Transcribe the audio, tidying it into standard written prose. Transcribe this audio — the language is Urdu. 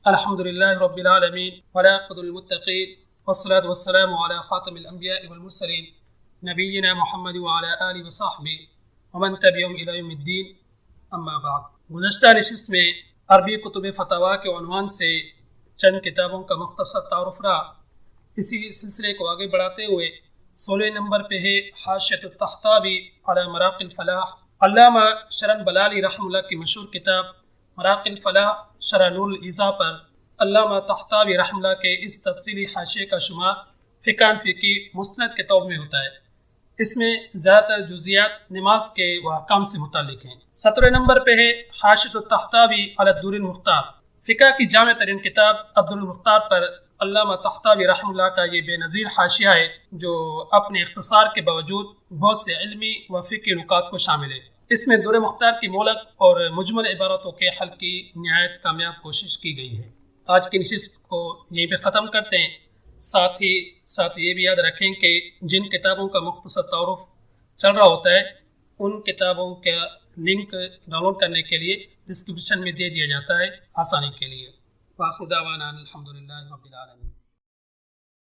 الحمد للہ رب العالمین والعاقبۃ للمتقین والصلاة والسلام علی خاتم الانبیاء والمرسلین نبینا محمد وعلی آلہ وصحبہ ومن تبعہم الی یوم الدین، اما بعد۔ گزشتہ نشست میں عربی کتب فتاویٰ کے عنوان سے چند کتابوں کا مختصر تعارف رہا۔ اسی سلسلے کو آگے بڑھاتے ہوئے 16 نمبر پہ ہے حاشیۃ الطحطاوی علی مراق الفلاح۔ علامہ شرن بلالی رحمہ اللہ کی مشہور کتاب مراق الفلاح شرح نور الایضاح پر علامہ طحطاوی رحمہ اللہ کے اس تفصیلی حاشیے کا شمار فقہ فقی مستند کے طور میں ہوتا ہے۔ اس میں زیادہ تر جزیات نماز کے و احکام سے متعلق ہیں۔ 17 نمبر پہ ہے حاشیۃ الطحطاوی علی الدر المختار۔ فقہ کی جامع ترین کتاب عبد المختار پر علامہ طحطاوی رحمہ اللہ کا یہ بے نظیر حاشیہ ہے، جو اپنے اختصار کے باوجود بہت سے علمی و فقہی نکات کو شامل ہے۔ اس میں در مختار کی مولک اور مجمل عبارتوں کے حل کی نہایت کامیاب کوشش کی گئی ہے۔ آج کی نشست کو یہیں پہ ختم کرتے ہیں۔ ساتھ یہ بھی یاد رکھیں کہ جن کتابوں کا مختصر تعارف چل رہا ہوتا ہے ان کتابوں کا لنک ڈاؤن لوڈ کرنے کے لیے ڈسکرپشن میں دے دیا جاتا ہے آسانی کے لیے۔ وآخر دعوانا الحمدللہ رب العالمین۔